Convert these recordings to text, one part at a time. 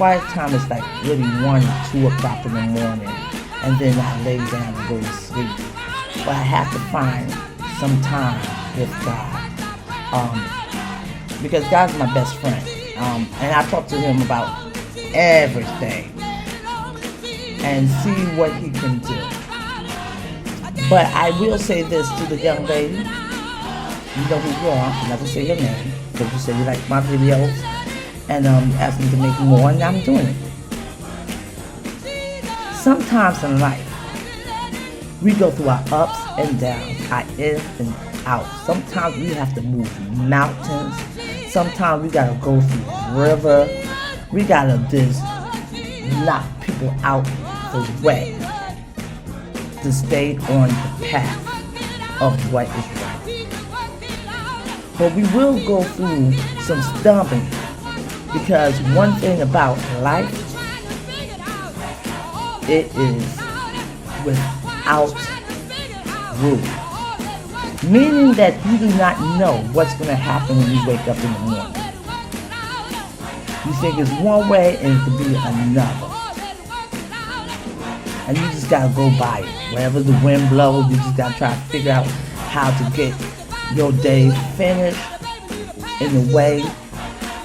quiet time is like really 1 or 2 o'clock in the morning, and then I lay down and go to sleep. But I have to find some time with God, because God's my best friend, and I talk to Him about everything and see what He can do. But I will say this to the young lady: you know who you are. I'm not gonna say your name because you say you like my videos, and you asked me to make more, and I'm doing it. Sometimes in life, we go through our ups and downs, our ins and outs. Sometimes we have to move mountains. Sometimes we gotta go through river. We gotta just knock people out the way to stay on the path of what is right. But we will go through some stumbling, because one thing about life, it is without rules. Meaning that you do not know what's going to happen when you wake up in the morning. You think it's one way and it could be another. And you just got to go by it. Wherever the wind blows, you just got to try to figure out how to get your day finished in a way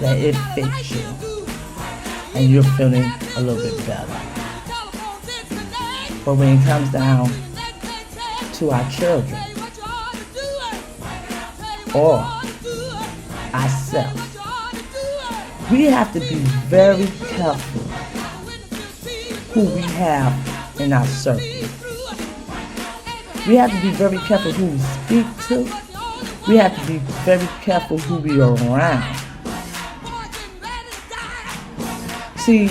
that it fits you. And you're feeling a little bit better. But when it comes down to our children or ourselves, we have to be very careful who we have in our circle. We have to be very careful who we speak to. We have to be very careful who we are around. See,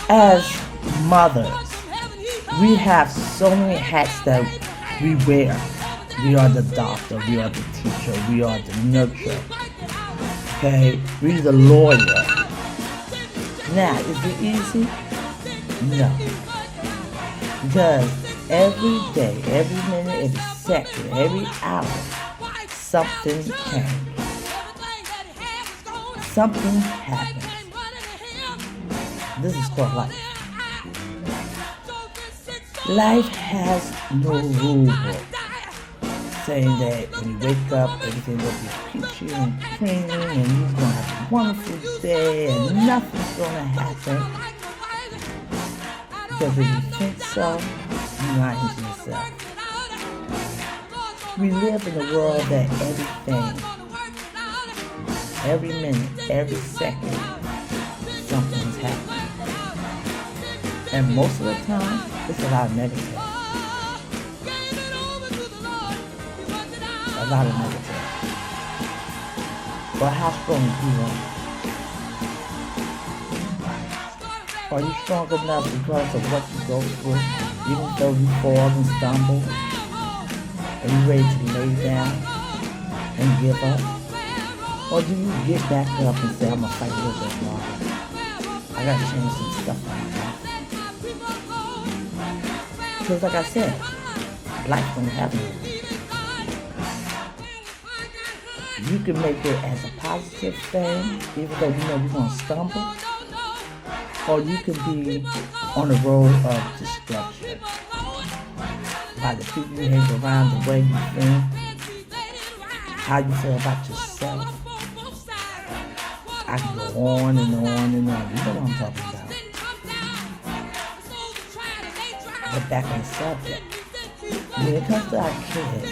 as mothers, we have so many hats that we wear. We are the doctor, we are the teacher, we are the nurturer. Okay, we're the lawyer. Now, is it easy? No. Because every day, every minute, every second, every hour, something changes. Something happens. This is called life. Life has no rule book saying that when you wake up, everything will be peachy and creamy and you're going to have a wonderful day and nothing's going to happen. Because if you think so, you're lying to yourself. We live in a world that everything, every minute, every second, something's happening. And most of the time, it's a lot of negative. A lot of negative. But how strong are you? Are you strong enough because of what you go through, even though you fall and stumble? Are you ready to lay down and give up? Or do you get back up and say, I'm going to fight a little bit longer? I got to change some stuff in my life. Because like I said, life's going to happen. You can make it as a positive thing, even though you know you're going to stumble. Or you can be on the road of destruction. By the people you hang around, the way you think, how you feel about yourself. I can go on and on and on. You know what I'm talking about. But back on the subject, when it comes to our kids,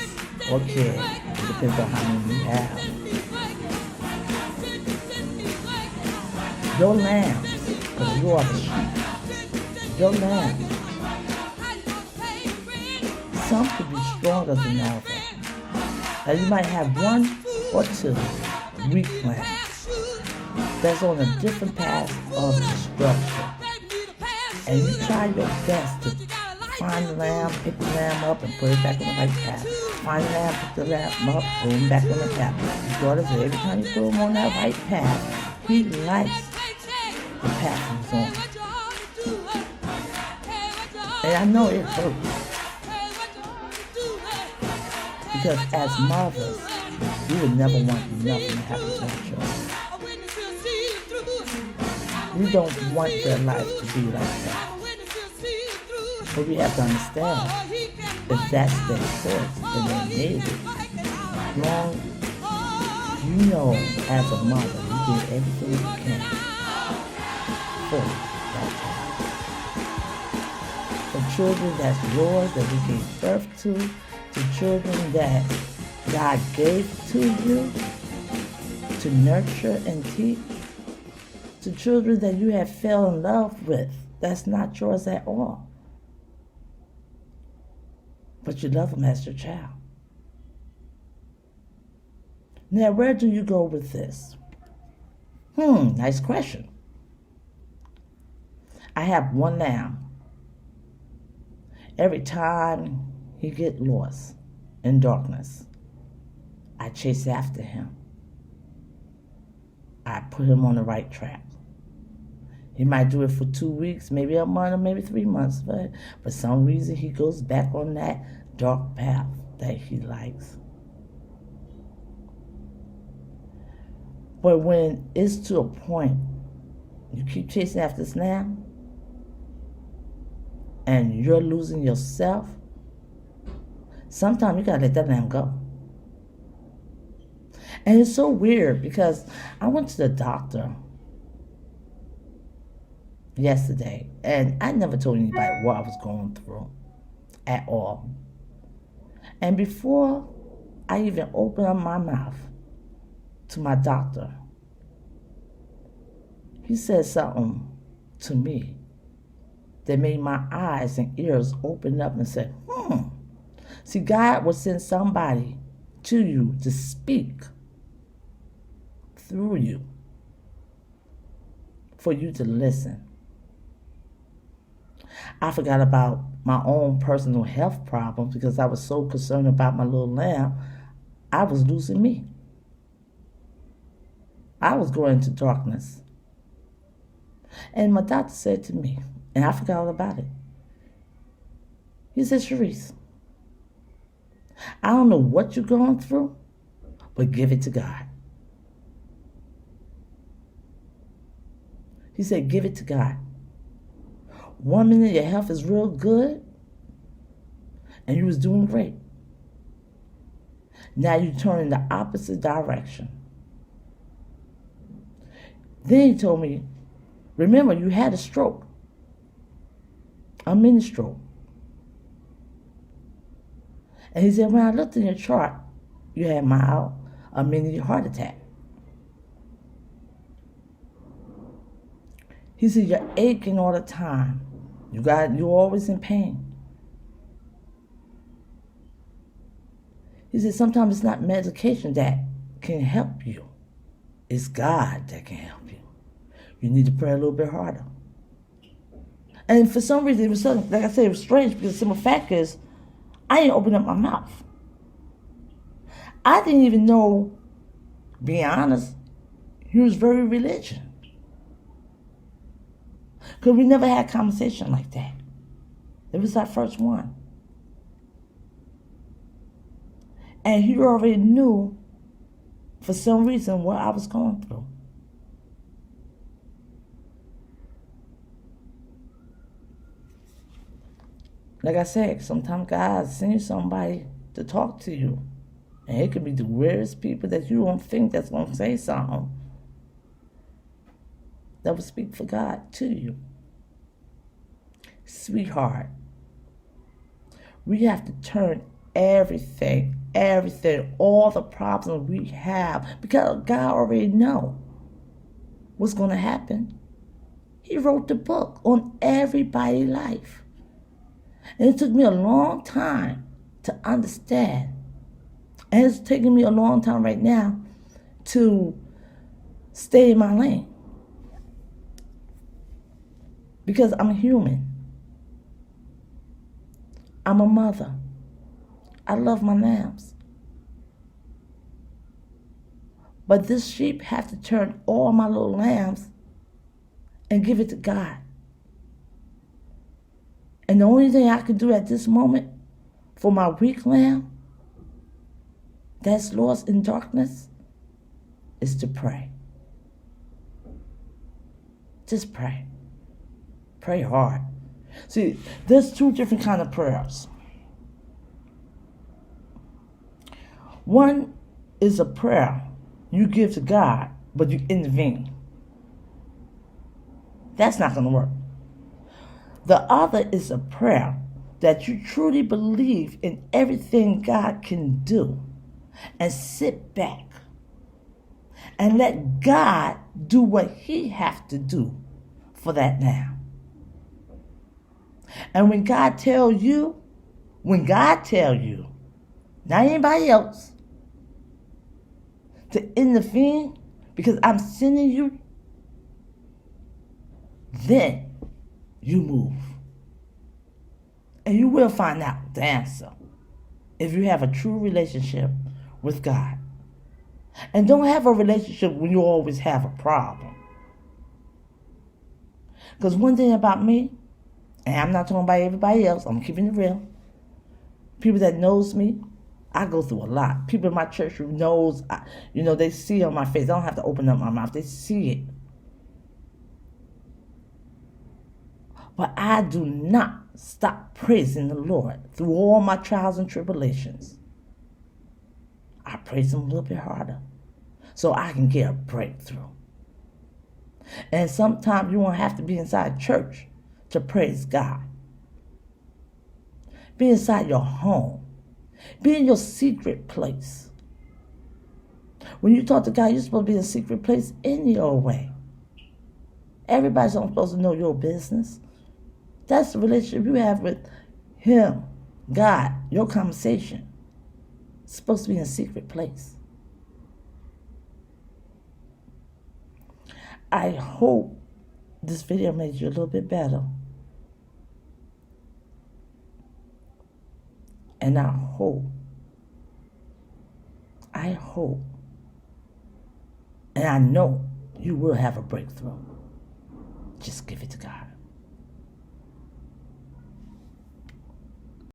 it depends on how many you have. Your lambs, because you are the sheep, your lambs, some could be stronger than others. Now you might have 1 or 2 weak lambs that's on a different path of destruction. And you try your best to find the lamb, pick the lamb up, and put it back on the right path. Find the lamb, pick the lamb up, put him back on the path. His daughter said every time you put him on that right path, he likes the path he's on. And I know it hurts. Because as mothers, we would never want nothing to happen to our children. We don't want their life to be like that. But we have to understand, if that's their choice and they made it, long you know as a mother you did everything you can for that child. For children that's yours, that you gave birth to children that God gave to you to nurture and teach, to children that you have fell in love with, that's not yours at all. But you love them as your child. Now, where do you go with this? Nice question. I have one now. Every time he get lost in darkness, I chase after him. I put him on the right track. He might do it for 2 weeks, maybe a month, or maybe 3 months, but for some reason he goes back on that dark path that he likes. But when it's to a point, you keep chasing after this now, and you're losing yourself, sometimes you gotta let that lamb go. And it's so weird because I went to the doctor yesterday, and I never told anybody what I was going through at all. And before I even opened up my mouth to my doctor, he said something to me that made my eyes and ears open up and said, See, God will send somebody to you to speak through you for you to listen. I forgot about my own personal health problems because I was so concerned about my little lamb. I was losing me. I was going into darkness. And my doctor said to me, and I forgot all about it. He said, Sharice, I don't know what you're going through, but give it to God. He said, give it to God. 1 minute your health is real good, and you was doing great. Now you turn in the opposite direction. Then he told me, remember, you had a stroke, a mini stroke. And he said, when I looked in your chart, you had mild, a mini heart attack. He said, you're aching all the time. You're always in pain. He said, sometimes it's not medication that can help you. It's God that can help you. You need to pray a little bit harder. And for some reason, it was something, like I said, it was strange because the simple fact is, I didn't open up my mouth. I didn't even know, being honest, he was very religious. Because we never had a conversation like that. It was our first one. And he already knew, for some reason, what I was going through. Like I said, sometimes God sends somebody to talk to you. And it could be the weirdest people that you don't think that's going to say something that will speak for God to you. Sweetheart, we have to turn everything, all the problems we have, because God already knows what's going to happen. He wrote the book on everybody's life. And it took me a long time to understand. And it's taking me a long time right now to stay in my lane. Because I'm human. I'm a mother. I love my lambs. But this sheep have to turn all my little lambs and give it to God. And the only thing I can do at this moment for my weak lamb that's lost in darkness is to pray. Just pray. Pray hard. See, there's two different kind of prayers. One is a prayer you give to God, but you intervene. That's not going to work. The other is a prayer that you truly believe in everything God can do, and sit back and let God do what He has to do for that now. And when God tell you, not anybody else, to intervene because I'm sending you, then you move. And you will find out the answer if you have a true relationship with God. And don't have a relationship when you always have a problem. Because one thing about me, and I'm not talking about everybody else, I'm keeping it real. People that knows me, I go through a lot. People in my church who knows, they see it on my face. I don't have to open up my mouth. They see it. But I do not stop praising the Lord through all my trials and tribulations. I praise Him a little bit harder so I can get a breakthrough. And sometimes you won't have to be inside church to praise God. Be inside your home. Be in your secret place. When you talk to God, you're supposed to be in a secret place in your way. Everybody's not supposed to know your business. That's the relationship you have with Him, God, your conversation. It's supposed to be in a secret place. I hope this video made you a little bit better. And I hope, and I know you will have a breakthrough. Just give it to God.